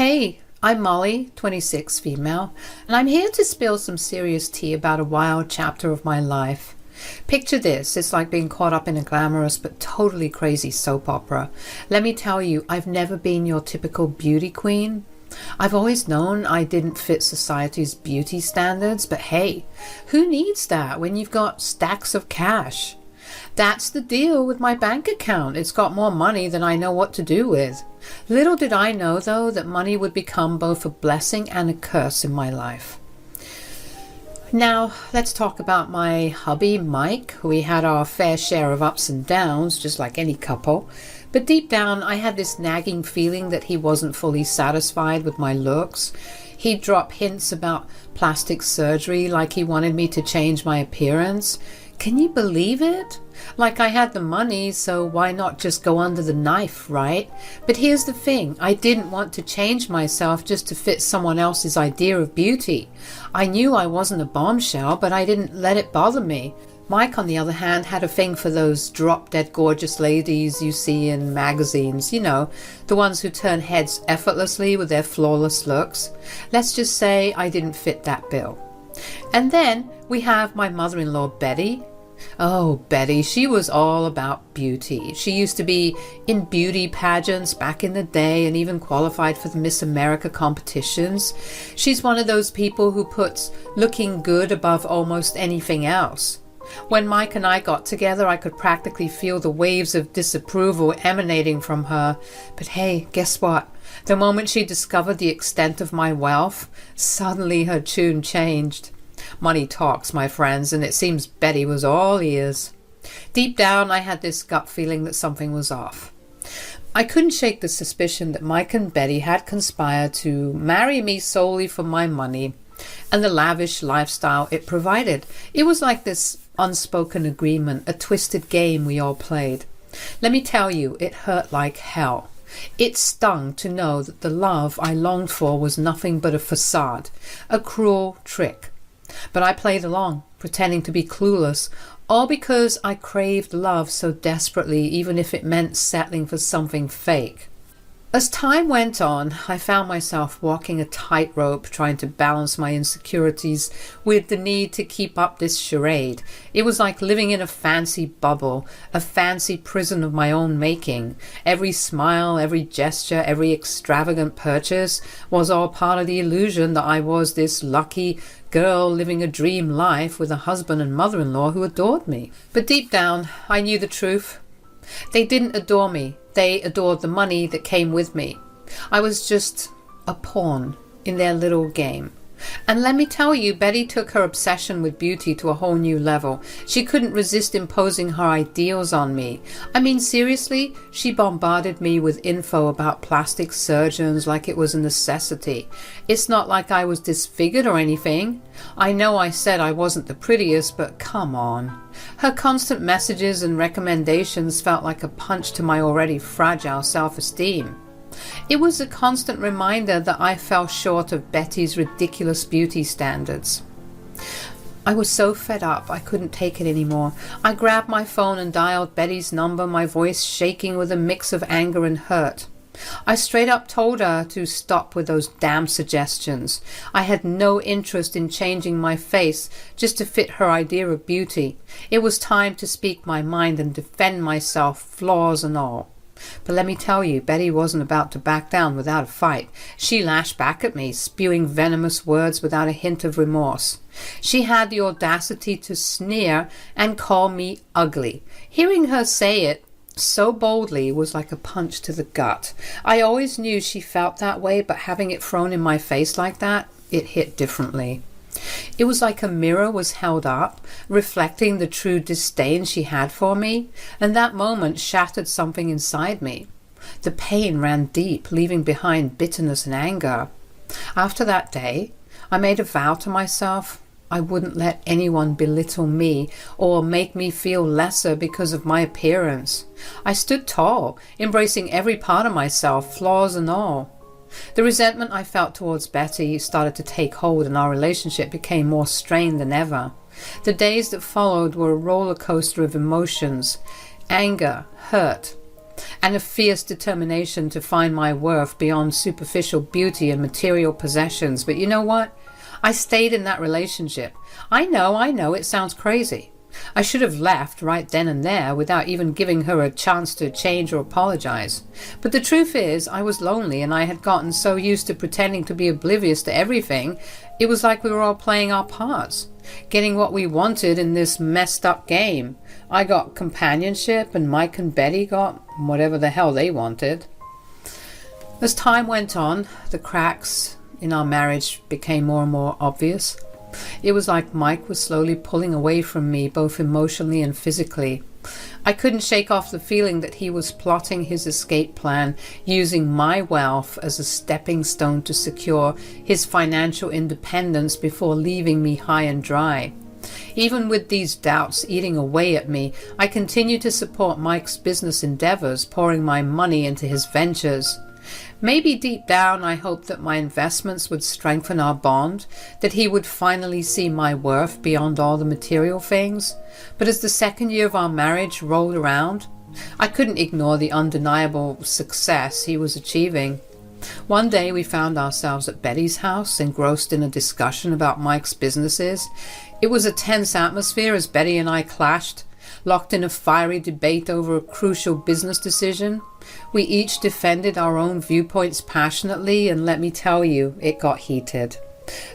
Hey, I'm Molly, 26, female, and I'm here to spill some serious tea about a wild chapter of my life. Picture this, it's like being caught up in a glamorous but totally crazy soap opera. Let me tell you, I've never been your typical beauty queen. I've always known I didn't fit society's beauty standards, but hey, who needs that when you've got stacks of cash? That's the deal with my bank account. It's got more money than I know what to do with. Little did I know, though, that money would become both a blessing and a curse in my life. Now, let's talk about my hubby, Mike. We had our fair share of ups and downs, just like any couple. But deep down, I had this nagging feeling that he wasn't fully satisfied with my looks. He'd drop hints about plastic surgery, like he wanted me to change my appearance. Can you believe it? Like I had the money, so why not just go under the knife, right? But here's the thing, I didn't want to change myself just to fit someone else's idea of beauty. I knew I wasn't a bombshell, but I didn't let it bother me. Mike, on the other hand, had a thing for those drop-dead gorgeous ladies you see in magazines, you know, the ones who turn heads effortlessly with their flawless looks. Let's just say I didn't fit that bill. And then we have my mother-in-law, Betty. Oh, Betty, she was all about beauty. She used to be in beauty pageants back in the day and even qualified for the Miss America competitions. She's one of those people who puts looking good above almost anything else. When Mike and I got together, I could practically feel the waves of disapproval emanating from her. But hey, guess what? The moment she discovered the extent of my wealth, suddenly her tune changed. Money talks, my friends, and it seems Betty was all ears. Deep down, I had this gut feeling that something was off. I couldn't shake the suspicion that Mike and Betty had conspired to marry me solely for my money and the lavish lifestyle it provided. It was like this unspoken agreement, a twisted game we all played. Let me tell you, it hurt like hell. It stung to know that the love I longed for was nothing but a facade, a cruel trick. But I played along, pretending to be clueless, all because I craved love so desperately, even if it meant settling for something fake. As time went on, I found myself walking a tightrope, trying to balance my insecurities with the need to keep up this charade. It was like living in a fancy bubble, a fancy prison of my own making. Every smile, every gesture, every extravagant purchase was all part of the illusion that I was this lucky girl living a dream life with a husband and mother-in-law who adored me. But deep down, I knew the truth. They didn't adore me. They adored the money that came with me. I was just a pawn in their little game. And let me tell you, Betty took her obsession with beauty to a whole new level. She couldn't resist imposing her ideals on me. I mean, seriously, she bombarded me with info about plastic surgeons like it was a necessity. It's not like I was disfigured or anything. I know I said I wasn't the prettiest, but come on. Her constant messages and recommendations felt like a punch to my already fragile self-esteem. It was a constant reminder that I fell short of Betty's ridiculous beauty standards. I was so fed up, I couldn't take it anymore. I grabbed my phone and dialed Betty's number, my voice shaking with a mix of anger and hurt. I straight up told her to stop with those damn suggestions. I had no interest in changing my face just to fit her idea of beauty. It was time to speak my mind and defend myself, flaws and all. But let me tell you, Betty wasn't about to back down without a fight. She lashed back at me, spewing venomous words without a hint of remorse. She had the audacity to sneer and call me ugly. Hearing her say it so boldly was like a punch to the gut. I always knew she felt that way, but having it thrown in my face like that, it hit differently. It was like a mirror was held up, reflecting the true disdain she had for me, and that moment shattered something inside me. The pain ran deep, leaving behind bitterness and anger. After that day, I made a vow to myself I wouldn't let anyone belittle me or make me feel lesser because of my appearance. I stood tall, embracing every part of myself, flaws and all. The resentment I felt towards Betty started to take hold, and our relationship became more strained than ever. The days that followed were a roller coaster of emotions, anger, hurt. and a fierce determination to find my worth beyond superficial beauty and material possessions. But you know what? I stayed in that relationship. I know, it sounds crazy. I should have left right then and there without even giving her a chance to change or apologize. But the truth is, I was lonely, and I had gotten so used to pretending to be oblivious to everything, it was like we were all playing our parts, getting what we wanted in this messed up game. I got companionship, and Mike and Betty got whatever the hell they wanted. As time went on, the cracks in our marriage became more and more obvious. It was like Mike was slowly pulling away from me, both emotionally and physically. I couldn't shake off the feeling that he was plotting his escape plan, using my wealth as a stepping stone to secure his financial independence before leaving me high and dry. Even with these doubts eating away at me, I continued to support Mike's business endeavors, pouring my money into his ventures. Maybe deep down I hoped that my investments would strengthen our bond, that he would finally see my worth beyond all the material things. But as the second year of our marriage rolled around, I couldn't ignore the undeniable success he was achieving. One day we found ourselves at Betty's house, engrossed in a discussion about Mike's businesses. It was a tense atmosphere as Betty and I clashed, locked in a fiery debate over a crucial business decision. We each defended our own viewpoints passionately, and let me tell you, it got heated.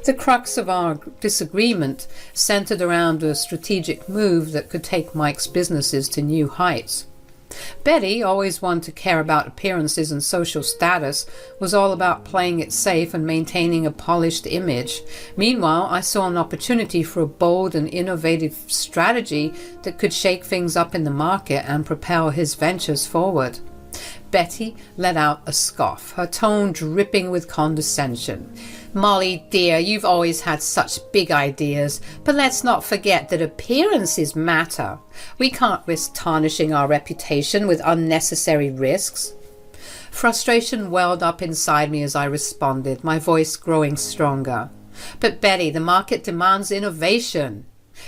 The crux of our disagreement centered around a strategic move that could take Mike's businesses to new heights. Betty, always one to care about appearances and social status, was all about playing it safe and maintaining a polished image. Meanwhile, I saw an opportunity for a bold and innovative strategy that could shake things up in the market and propel his ventures forward. Betty let out a scoff, her tone dripping with condescension. "Molly, dear, you've always had such big ideas, but let's not forget that appearances matter. We can't risk tarnishing our reputation with unnecessary risks." Frustration welled up inside me as I responded, my voice growing stronger. "But Betty, the market demands innovation.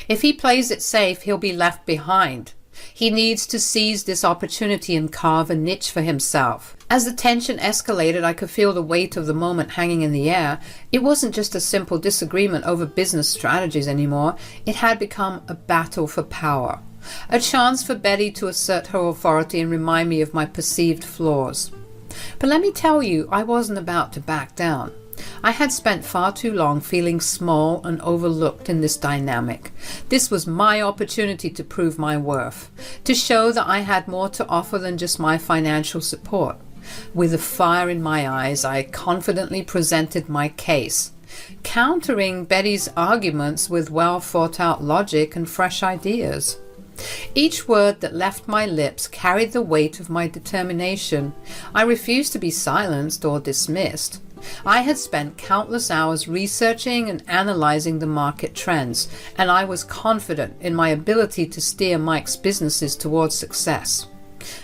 If he plays it safe, he'll be left behind. He needs to seize this opportunity and carve a niche for himself." As the tension escalated, I could feel the weight of the moment hanging in the air. It wasn't just a simple disagreement over business strategies anymore. It had become a battle for power, a chance for Betty to assert her authority and remind me of my perceived flaws. But let me tell you, I wasn't about to back down. I had spent far too long feeling small and overlooked in this dynamic. This was my opportunity to prove my worth, to show that I had more to offer than just my financial support. With a fire in my eyes, I confidently presented my case, countering Betty's arguments with well-thought-out logic and fresh ideas. Each word that left my lips carried the weight of my determination. I refused to be silenced or dismissed. I had spent countless hours researching and analyzing the market trends, and I was confident in my ability to steer Mike's businesses towards success.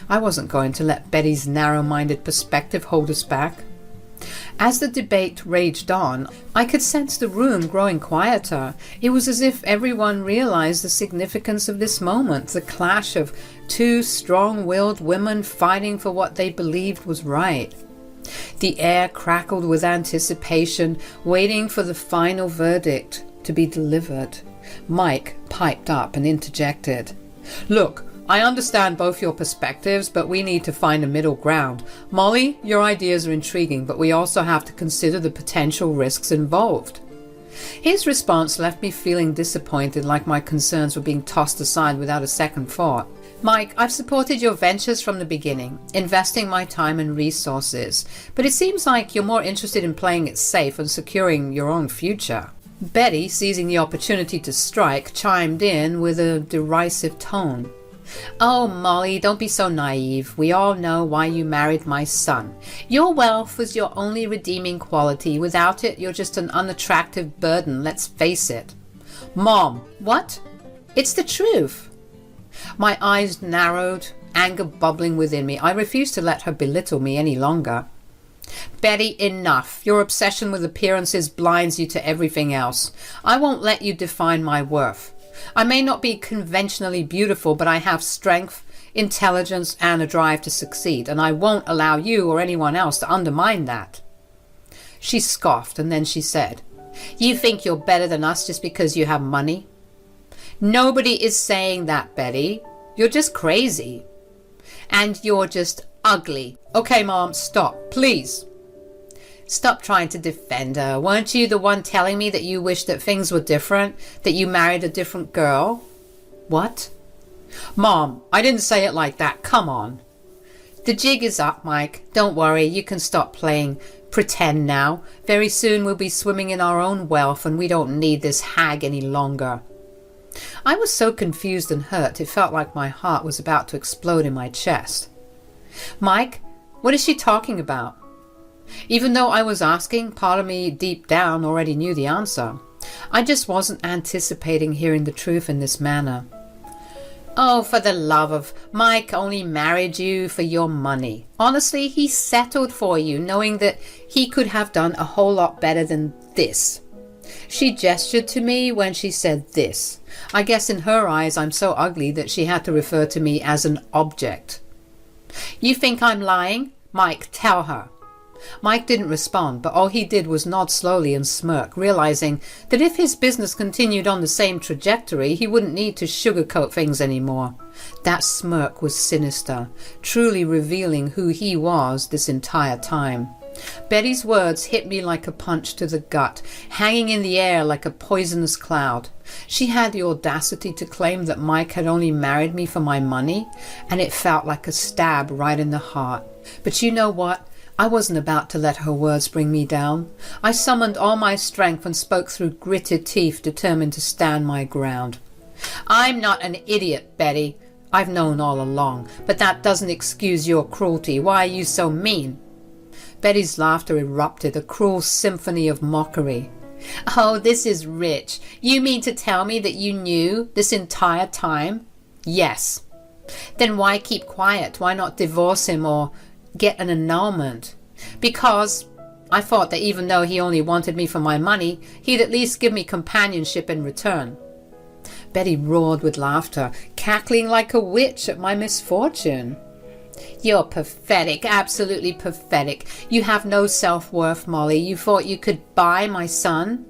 I wasn't going to let Betty's narrow-minded perspective hold us back. As the debate raged on, I could sense the room growing quieter. It was as if everyone realized the significance of this moment, the clash of two strong-willed women fighting for what they believed was right. The air crackled with anticipation, waiting for the final verdict to be delivered. Mike piped up and interjected. "Look, I understand both your perspectives, but we need to find a middle ground. Molly, your ideas are intriguing, but we also have to consider the potential risks involved." His response left me feeling disappointed, like my concerns were being tossed aside without a second thought. "Mike, I've supported your ventures from the beginning, investing my time and resources, but it seems like you're more interested in playing it safe and securing your own future." Betty, seizing the opportunity to strike, chimed in with a derisive tone. "Oh, Molly, don't be so naive. We all know why you married my son. Your wealth was your only redeeming quality. Without it, you're just an unattractive burden, let's face it." "Mom!" "What?" "It's the truth." My eyes narrowed, anger bubbling within me. I refused to let her belittle me any longer. "Betty, enough. Your obsession with appearances blinds you to everything else. I won't let you define my worth. I may not be conventionally beautiful, but I have strength, intelligence, and a drive to succeed, and I won't allow you or anyone else to undermine that." She scoffed, and then she said, "You think you're better than us just because you have money?" "Nobody is saying that, Betty. You're just crazy. And you're just ugly." "Okay, Mom, stop, please." "Stop trying to defend her. Weren't you the one telling me that you wished that things were different, that you married a different girl?" "What?" "Mom, I didn't say it like that. Come on." "The jig is up, Mike. Don't worry. You can stop playing pretend now. Very soon we'll be swimming in our own wealth, and we don't need this hag any longer." I was so confused and hurt it felt like my heart was about to explode in my chest. "Mike, what is she talking about?" Even though I was asking, part of me deep down already knew the answer. I just wasn't anticipating hearing the truth in this manner. "Oh, for the love of... Mike only married you for your money. Honestly, he settled for you, knowing that he could have done a whole lot better than this." She gestured to me when she said this. I guess in her eyes I'm so ugly that she had to refer to me as an object. "You think I'm lying? Mike, tell her." Mike didn't respond, but all he did was nod slowly and smirk, realizing that if his business continued on the same trajectory, he wouldn't need to sugarcoat things anymore. That smirk was sinister, truly revealing who he was this entire time. Betty's words hit me like a punch to the gut, hanging in the air like a poisonous cloud. She had the audacity to claim that Mike had only married me for my money, and it felt like a stab right in the heart. But you know what? I wasn't about to let her words bring me down. I summoned all my strength and spoke through gritted teeth, determined to stand my ground. "I'm not an idiot, Betty. I've known all along, but that doesn't excuse your cruelty. Why are you so mean?" Betty's laughter erupted, a cruel symphony of mockery. "Oh, this is rich. You mean to tell me that you knew this entire time?" "Yes." "Then why keep quiet? Why not divorce him or get an annulment?" "Because I thought that even though he only wanted me for my money, he'd at least give me companionship in return." Betty roared with laughter, cackling like a witch at my misfortune. "You're pathetic, absolutely pathetic. You have no self-worth, Molly. You thought you could buy my son?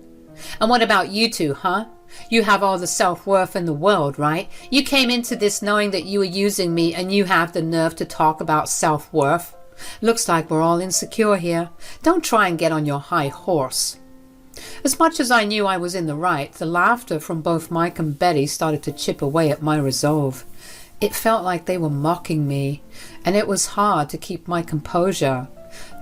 And what about you two, huh? You have all the self-worth in the world, right? You came into this knowing that you were using me, and you have the nerve to talk about self-worth. Looks like we're all insecure here. Don't try and get on your high horse." As much as I knew I was in the right, the laughter from both Mike and Betty started to chip away at my resolve. It felt like they were mocking me, and it was hard to keep my composure.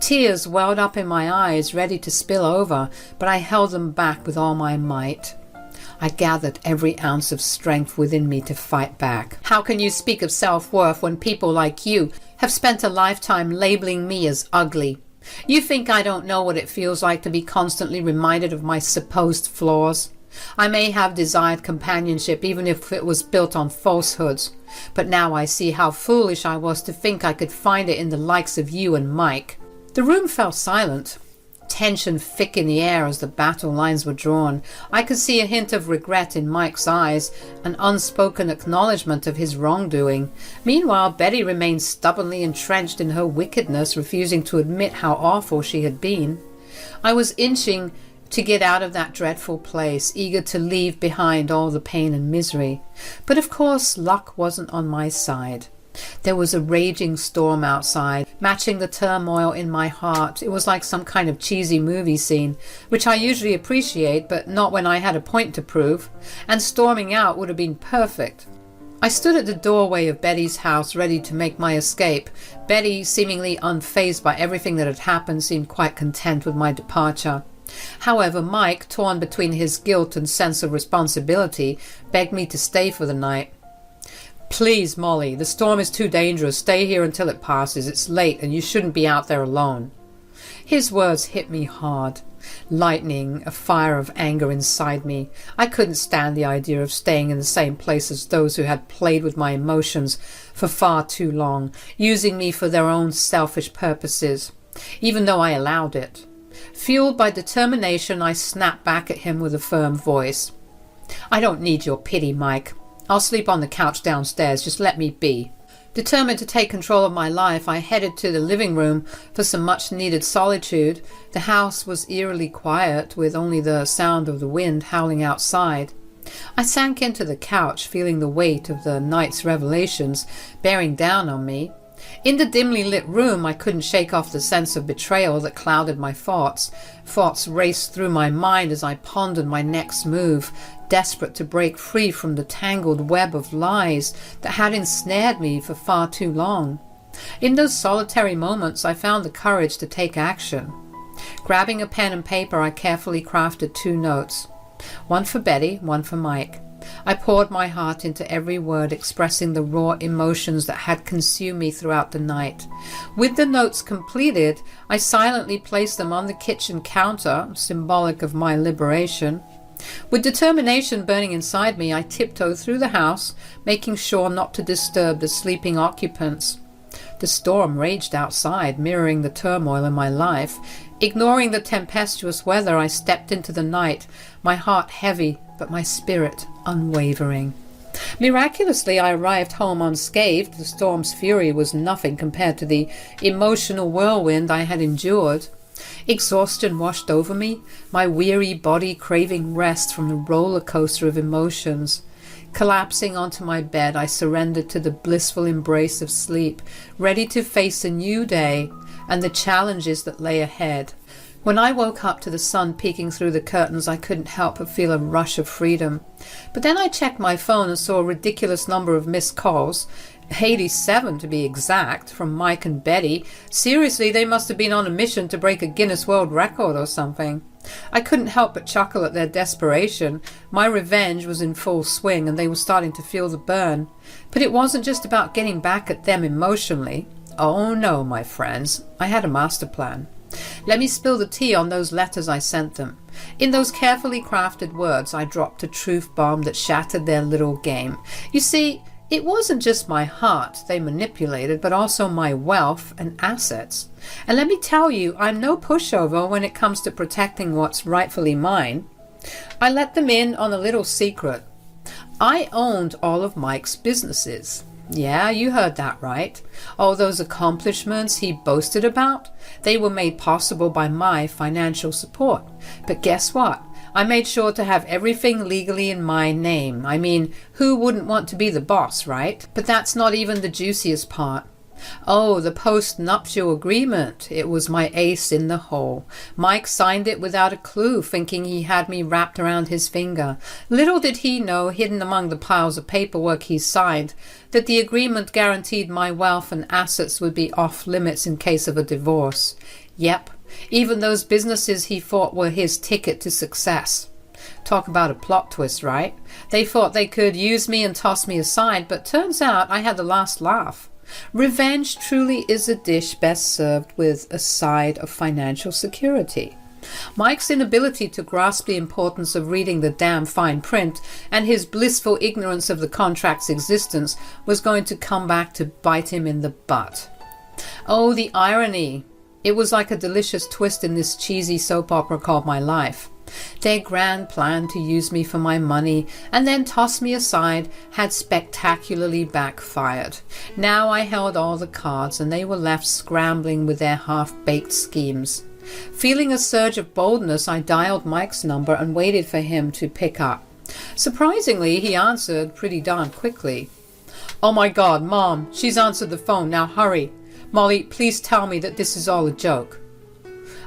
Tears welled up in my eyes, ready to spill over, but I held them back with all my might. I gathered every ounce of strength within me to fight back. "How can you speak of self-worth when people like you have spent a lifetime labeling me as ugly? You think I don't know what it feels like to be constantly reminded of my supposed flaws? I may have desired companionship even if it was built on falsehoods, but now I see how foolish I was to think I could find it in the likes of you and Mike." The room fell silent. Tension thick in the air as the battle lines were drawn. I could see a hint of regret in Mike's eyes, an unspoken acknowledgement of his wrongdoing. Meanwhile, Betty remained stubbornly entrenched in her wickedness, refusing to admit how awful she had been. I was inching to get out of that dreadful place, eager to leave behind all the pain and misery. But of course, luck wasn't on my side. There was a raging storm outside, matching the turmoil in my heart. It was like some kind of cheesy movie scene, which I usually appreciate, but not when I had a point to prove, and storming out would have been perfect. I stood at the doorway of Betty's house, ready to make my escape. Betty, seemingly unfazed by everything that had happened, seemed quite content with my departure. However, Mike, torn between his guilt and sense of responsibility, begged me to stay for the night. "Please, Molly, the storm is too dangerous. Stay here until it passes. It's late and you shouldn't be out there alone." His words hit me hard, lightning a fire of anger inside me. I couldn't stand the idea of staying in the same place as those who had played with my emotions for far too long, using me for their own selfish purposes, even though I allowed it. Fueled by determination, I snapped back at him with a firm voice. "I don't need your pity, Mike. I'll sleep on the couch downstairs. Just let me be." Determined to take control of my life, I headed to the living room for some much-needed solitude. The house was eerily quiet, with only the sound of the wind howling outside. I sank into the couch, feeling the weight of the night's revelations bearing down on me. In the dimly lit room, I couldn't shake off the sense of betrayal that clouded my thoughts. Thoughts raced through my mind as I pondered my next move, desperate to break free from the tangled web of lies that had ensnared me for far too long. In those solitary moments, I found the courage to take action. Grabbing a pen and paper, I carefully crafted 2 notes. One for Betty, one for Mike. I poured my heart into every word, expressing the raw emotions that had consumed me throughout the night. With the notes completed, I silently placed them on the kitchen counter, symbolic of my liberation. With determination burning inside me, I tiptoed through the house, making sure not to disturb the sleeping occupants. The storm raged outside, mirroring the turmoil in my life. Ignoring the tempestuous weather, I stepped into the night, my heart heavy, but my spirit unwavering. Miraculously, I arrived home unscathed. The storm's fury was nothing compared to the emotional whirlwind I had endured. Exhaustion washed over me, my weary body craving rest from the roller coaster of emotions. Collapsing onto my bed, I surrendered to the blissful embrace of sleep, ready to face a new day and the challenges that lay ahead. When I woke up to the sun peeking through the curtains, I couldn't help but feel a rush of freedom. But then I checked my phone and saw a ridiculous number of missed calls, 87 to be exact, from Mike and Betty. Seriously, they must have been on a mission to break a Guinness World Record or something. I couldn't help but chuckle at their desperation. My revenge was in full swing and they were starting to feel the burn. But it wasn't just about getting back at them emotionally. Oh no, my friends, I had a master plan. Let me spill the tea on those letters I sent them. In those carefully crafted words, I dropped a truth bomb that shattered their little game. You see, it wasn't just my heart they manipulated, but also my wealth and assets. And let me tell you, I'm no pushover when it comes to protecting what's rightfully mine. I let them in on a little secret. I owned all of Mike's businesses. Yeah, you heard that right. All those accomplishments he boasted about, they were made possible by my financial support. But guess what? I made sure to have everything legally in my name. I mean, who wouldn't want to be the boss, right? But that's not even the juiciest part. Oh, the post-nuptial agreement. It was my ace in the hole. Mike signed it without a clue, thinking he had me wrapped around his finger. Little did he know, hidden among the piles of paperwork he signed, that the agreement guaranteed my wealth and assets would be off limits in case of a divorce. Yep, even those businesses he thought were his ticket to success. Talk about a plot twist, right? They thought they could use me and toss me aside, but turns out I had the last laugh. Revenge truly is a dish best served with a side of financial security. Mike's inability to grasp the importance of reading the damn fine print and his blissful ignorance of the contract's existence was going to come back to bite him in the butt. Oh, the irony! It was like a delicious twist in this cheesy soap opera called my life. Their grand plan to use me for my money and then toss me aside had spectacularly backfired. Now I held all the cards and they were left scrambling with their half-baked schemes. Feeling a surge of boldness, I dialed Mike's number and waited for him to pick up. Surprisingly, he answered pretty darn quickly. "Oh my God, Mom, she's answered the phone. Now hurry. Molly, please tell me that this is all a joke."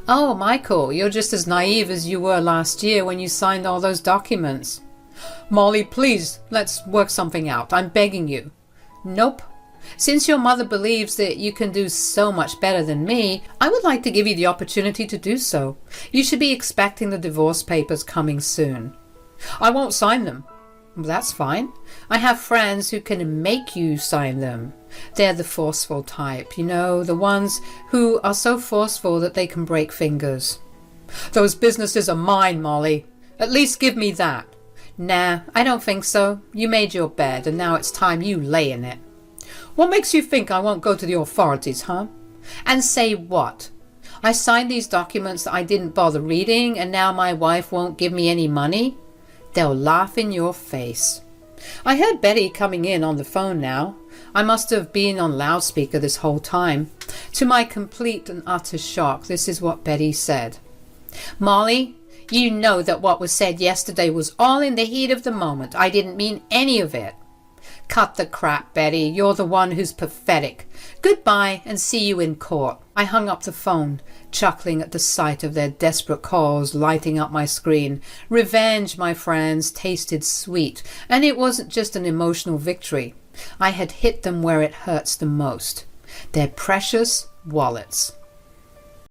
"Oh, Michael, you're just as naive as you were last year when you signed all those documents." "Molly, please, let's work something out. I'm begging you." "Nope. Since your mother believes that you can do so much better than me, I would like to give you the opportunity to do so. You should be expecting the divorce papers coming soon." "I won't sign them." "Well, that's fine. I have friends who can make you sign them. They're the forceful type, you know, the ones who are so forceful that they can break fingers." "Those businesses are mine, Molly. At least give me that." "Nah, I don't think so. You made your bed, and now it's time you lay in it." "What makes you think I won't go to the authorities, huh?" "And say what? I signed these documents that I didn't bother reading, and now my wife won't give me any money?" "They'll laugh in your face." I heard Betty coming in on the phone now. I must have been on loudspeaker this whole time. To my complete and utter shock, this is what Betty said. "Molly, you know that what was said yesterday was all in the heat of the moment. I didn't mean any of it." "Cut the crap, Betty. You're the one who's pathetic. Goodbye and see you in court." I hung up the phone, chuckling at the sight of their desperate calls lighting up my screen. Revenge, my friends, tasted sweet, and it wasn't just an emotional victory. I had hit them where it hurts the most. Their precious wallets.